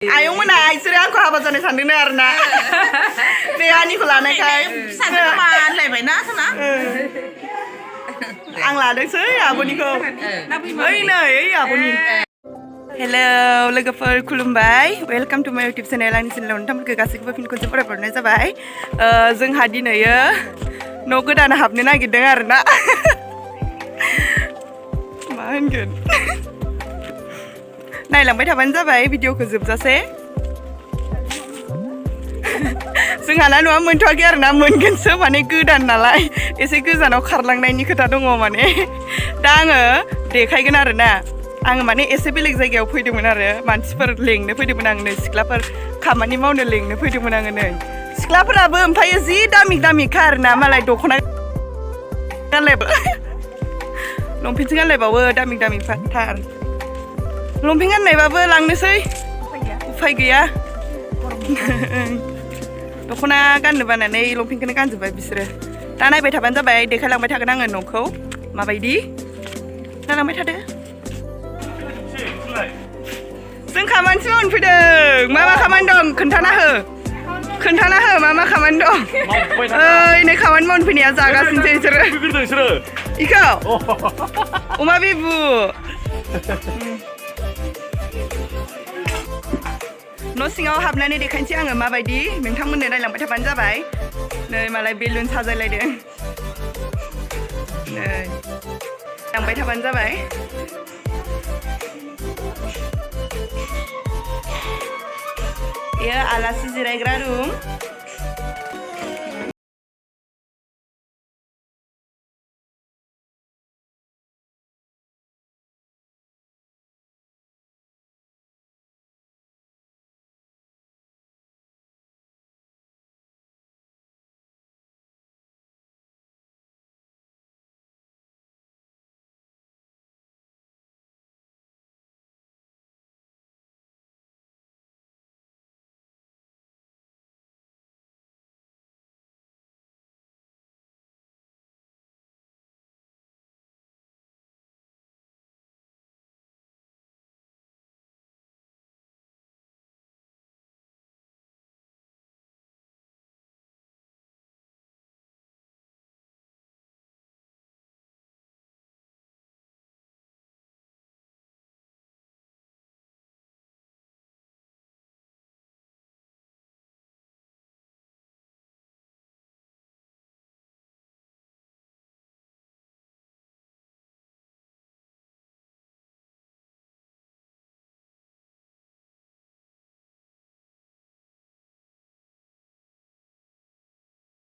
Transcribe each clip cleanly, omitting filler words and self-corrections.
आयंमोना इसोरो आंखौ हाबा जानाय सानदोंनो आरोना बे आंनिखौ लानायखाय सानसेखौ मा लायबायना साना आं लादोंसै आब'निखौ ओइ नै ओइ आब'नि हेलौ लोगोफोर खुलुमबाय वेलकाम टु माय इउटुब चेनेल आंनि चेनेलाव नोंथांमोनखौ गासैखौबो फिन खनसे फरायहरनाय जाबाय जोंहा दिनैयो न' गोदान हाबनो नागिरदों आरोना मा होनगोन नायलांबाय थाबानो जाबाय भिडिअखौ जोबजासे जोंहाना न'आ मोनथ'वाखै आरोना मोनगोनसो माने गोदान नालाय एसे गोजानाव खारलांनायनि खोथा दङ माने दा आङो देखायगोन आरोना आङो माने एसे बेलेग जायगायाव फैदोंमोन आरो मानसिफोर लेंनो फैदोंमोन आं नै सिख्लाफोर खामानि मावनो लेंनो फैदोंमोन आङो नै सिख्लाफोराबो ओमफ्राय जि दामिखा आरोना मालाय दख'ना गानलायबो लंपेन्ट गानलायबावो दामिथार लंपेन्ट गाननायबाबो लांनोसै उफाय गैया दख'ना गाननो बानानै लंपेन्टखौनो गानजोब्बाय बिसोरो दा नायबाय थाबानो जाबाय देखायलांबाय थागोन आङो न'खौ माबायदि नायलांबाय थादो जों खामानिसो मावनो फैदों मा खामानि दं खोन्थाना हो मा खामानि दं ओइ नै खामानि मावनो फैनाया जागासिनोसै बिसोरो इखौ अमा बिबु न' सिङाव हाबनानै देखायनोसै आङो माबायदि नोंथांमोननो नायलांबाय थाबानो जाबाय नै मालाय बेलुन साजायलायदों नै लांबाय थाबानो जाबाय बेयो आलासि जिरायग्रा रुम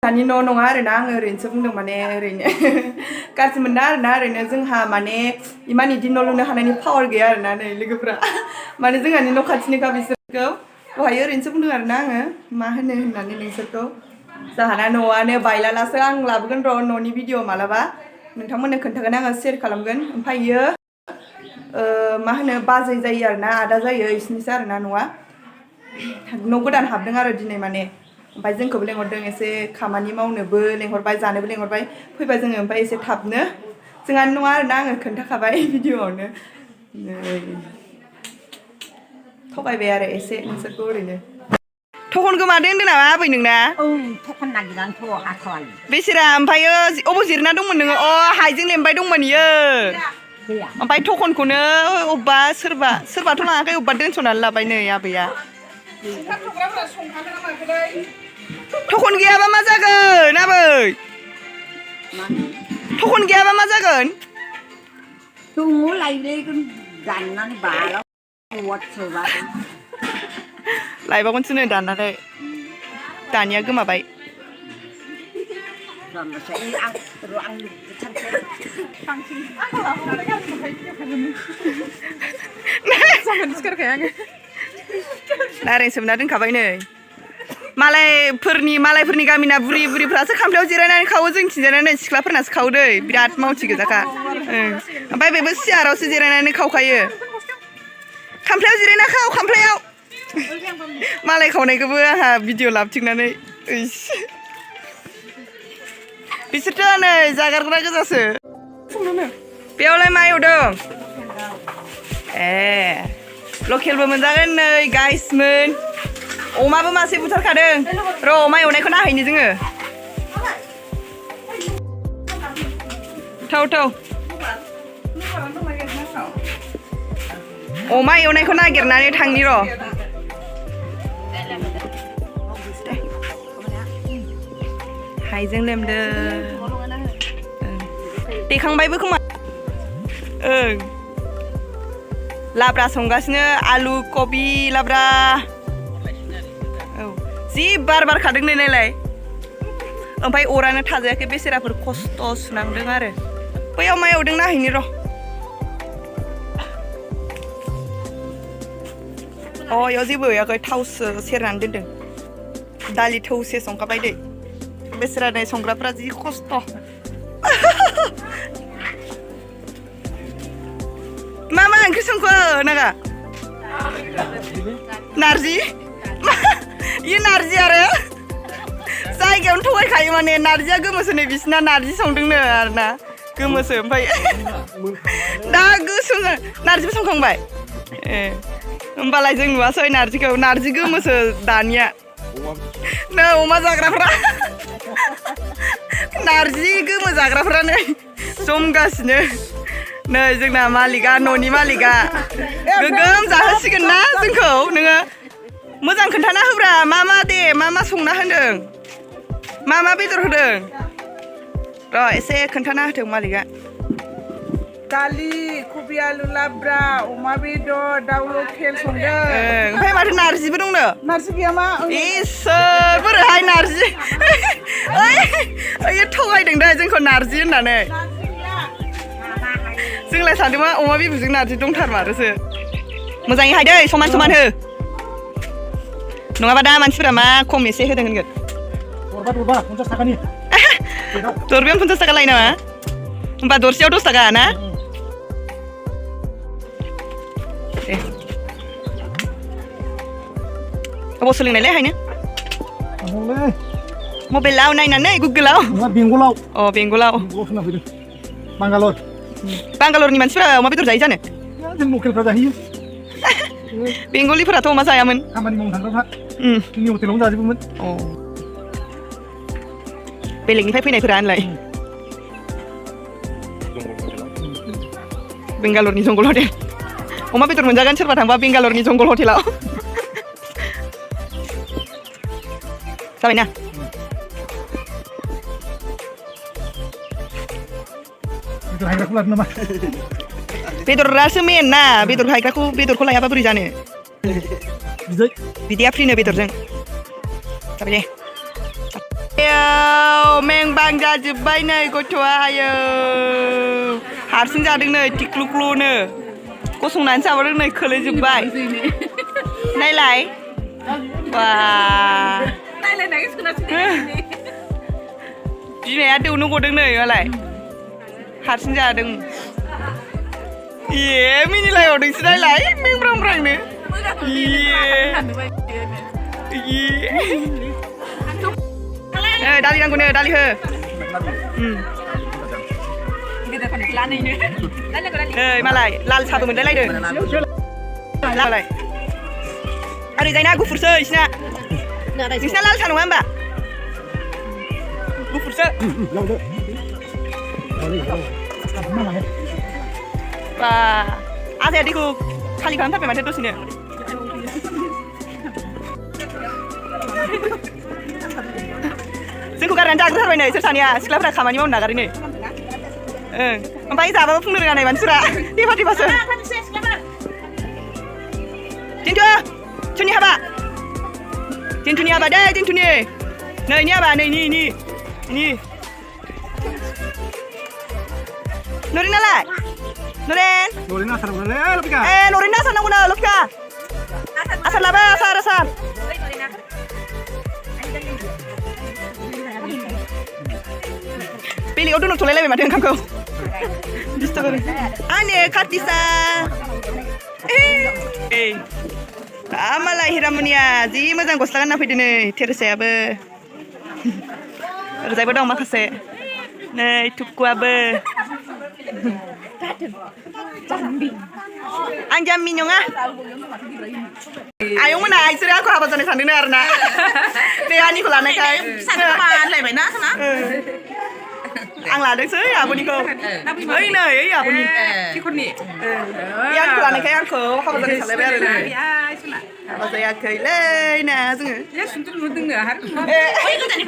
दानि न' नङा आरोना आङो ओरैनोसो बुंदों माने ओरैनो गाज्रि मोनदों आरोना ओरैनो जोंहा माने इमान इदि न' लुनो हानायनि पावार गैया आरोना नै लोगोफ्रा माने जोंहानि न' खाथिनिखा बिसोरखौ दहाय ओरैनोसो बुंदों आरोना आङो मा होनो होननानै नोंसोरखौ जोंहाना न'आनो बायलालासो आं लाबोगोन र' न'नि भिडिअ मालाबा नोंथांमोननो खोन्थागोन आङो शेयार खालामगोन ओमफ्रायो मा होनो बाजै जायो आरोना आदा जायो इसिनिसो आरोना न'आ न' गोदान हाबदों आरो दिनै माने ओमफ्राय जोंखौबो लेंहरदों एसे खामानि मावनोबो लेंहरबाय जानोबो लेंहरबाय फैबा जोङो ओमफ्राय एसे थाबनो जोंहानि नङा आरोना आङो खोन्थाखाबाय भिडिअआवनो थगायबाय आरो एसे नोंसोरखौ ओरैनो थखन गोमादों होन्दों नामा आबै नोंना थखन नागिरनानैथ' हाथ'वालै बेसेरा ओमफ्रायो अबाव जिरना दंमोन नोङो हाइजें लेमबाय दंमोन इयो ओमफ्राय थखनखौनो अबेबा सोरबाथ' लाङाखै अबेबा दोनस'नानै लाबाय नै आबैया थखन गैयाबा मा जागोन आबै थखन गैयाबा मा जागोन दङ लायलायगोन दाननानै बालाव सोबा लायबावगोनसो नै दाननानै दानिया गोमाबाय नारें सोमना दोनखाबाय नै मालायफोरनि गामिना बुरिफ्रासो खामफ्लायाव जिरायनानै खावो जोंथिंजायना सिख्लाफोरनासो खावो दै बिराद मावथि गोजाखा ओमफ्राय बेबो सियारावसो जिरायनानै खावखायो खामफ्लायाव जिरायना खाव खामफ्लायाव मालाय खावनायखौबो आंहा भिडिअ लाबोथिंनानै बिसोरथ' नै जागारग्रा गोजासो बेयावलाय मा एवदों ए लकेलबो मोनजागोन नै गाइसमोन अमाबो मासे बुथारखादों र' अमा एवनायखौ नायहैनो जोङो थाव अमा एवनायखौ नागिरनानै थांनि र' हाइजें लेमदो देखांबायबो खोमा ओं लाब्रा संगासिनो आलु कबि लाब्रा औ जि बारखादों नै नायलाय ओमफ्राय अरानो थाजायाखै बेसेराफोर खस्थ' सुनांदों आरो बैयाव मा एवदों नायहैनि र' इयाव जेबो एवाखै थावसो सेरनानै दोनदों दालि थौसे संखाबाय दै बेसेरा नै संग्राफ्रा जि खस्थ' मा ओंख्रि संखो नागा नारजि इयो नारजि आरो जायगायावनो थगायखायो माने नारजिया गोमोसो नै बिसिना नारजि संदोंनो आरोना गोमोसो ओमफ्राय दा गोसोम नारजिबो संखांबाय ए होमबालाय जों नुवासै नारजिखौ नारजि गोमोसो दानिया नै अमा जाग्राफ्रा नारजि गोमो जाग्राफ्रा नै जमगासिनो नै जोंना मालिका न'नि मालिका गोगोम जाहोसिगोन ना जोंखौ नोङो मोजां खोन्थाना होब्रा मा संना होदों मा बेदर होदों र' एसे खोन्थाना होथों मालिका दालि कबि आलु लाब्रा अमा बेदर दाउ लकेल संदों ओमफ्राय माथो नारजिबो दंनो नारजि गैया मा इसोर बोरैहाय नारजि ओइ थगायदों दा जोंखौ नारजि होननानै जोंलाय सानदोंमा अमा बिबुजों नारजि दंथारमारोसो मोजाङै हायदै समान हो नङाबा दा मानसिफोरा मा खम एसे होदों होनगोन दरबा 50 थाखानि दरबायाव 50 थाखा लायो नामा होमबा दरसेयाव 10 थाखा ना दे अबाव सोलोंनायलाय हायनो मबाइलाव नायनानै गुगोलाव बेंगलाव बेंगलाव खोना फैदों बांगालरनि मानसिफोरा अमा बेदर जायो जानो जों लकेलफ्रा जाहैयो बेंगलिफोराथ' अमा जायामोन खामानि मावनो थांग्राफ्रा जोंनि हटेलावनो जाजोबोमोन बेलेगनिफ्राय फैनायफोरा होनलाय बेंगालरनि जंगल हटेल अमा बेदर मोनजागोन सोरबा थांबा बेंगालरनि जंगल हटेलाव जाबायना बेदरासो मेन ना बेदर हायग्राखौ बेदरखौ लायाबा बोरै जानो बिदैया फ्रिनो बेदरजों जाबाय दे मेंबां जाजोब्बाय नै गथ'आ आयो हारसिं जादों नै टिक्लुक्लुनो गसंनानै जाबादों नै खोलैजोब्बाय नायलाय बा बिमाया दौनो गदों नै मालाय हारसिं जादों मिनिलायहरदोंसो नायलाय मेंब्रांब्रांनो दालि नांगौनो दालि हो मालाय लाल साबो मोनलायलायदों मालाय ओरैजायना गुफुरसो नोंसिना लाल सा नङा होमबा गुफुरसो बा आजाया दैखौ खालि खालामथारबाय माथो दसेनो जोंखौ गारनानै जाग्रोथारबाय नै सोर सानैया सिख्लाफोरा खामानि मावनो नागारैनो ओमफ्राय जाबाबो फुंनो रोङा नै मानसिफोरा देबासो दिन्थुनि हाबा दे दिन्थुनि नैनि हाबा नैनि नरेनालाय नरेन आसार लपिका नरेन आसार नांगौनो लपिका आसार लाबो आसार बेलेगाव दोनथ'लायलायबाय माथो ओंखामखौ आने कार्तिसा मालाय हिरामनिया जि मोजां गस्ला गानना फैदो नै थेरेसायाबो ओरैजायबो दं माखासे नै थुक्कुआबो Ang jam minyo nga. Ayaw mo na, ay sila ako habang sa nisanding na na. Kaya ni ko lang na kayo. lại vậy đó thằng Ang ladang sir, ya po ni ko. Ay na, ay ya po ni. Yan ko lang na kayo ako, habang sa nisanding na na. Habang sa ya kayo, lay na. ôi cái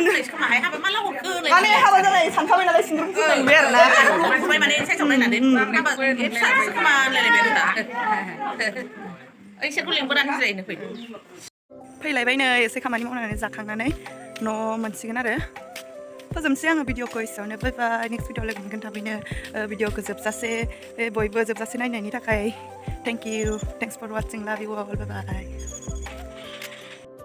này không phải hai mà lâu một cơn này Ano yung habang sa nisanding na sinurong sa nisanding na. mày mà nên sẽ trong đây là đến hai bà em sao mà lại lại bên đó ấy sẽ có liên quan đến gì nữa फैलायबायनो एसे खामानि मावनानै जाखांनानै न' मोनसिगोन आरो फोजोबनोसै आङो भिडिअखौ एसेयावनो बाय बाय नेक्स्ट भिडिअ लोगो मोनगोन थाबैनो भिडिअखौ जोबजासे बयबो जोबजासे नायनायनि थाखाय thank you thanks for watching love you all bye bye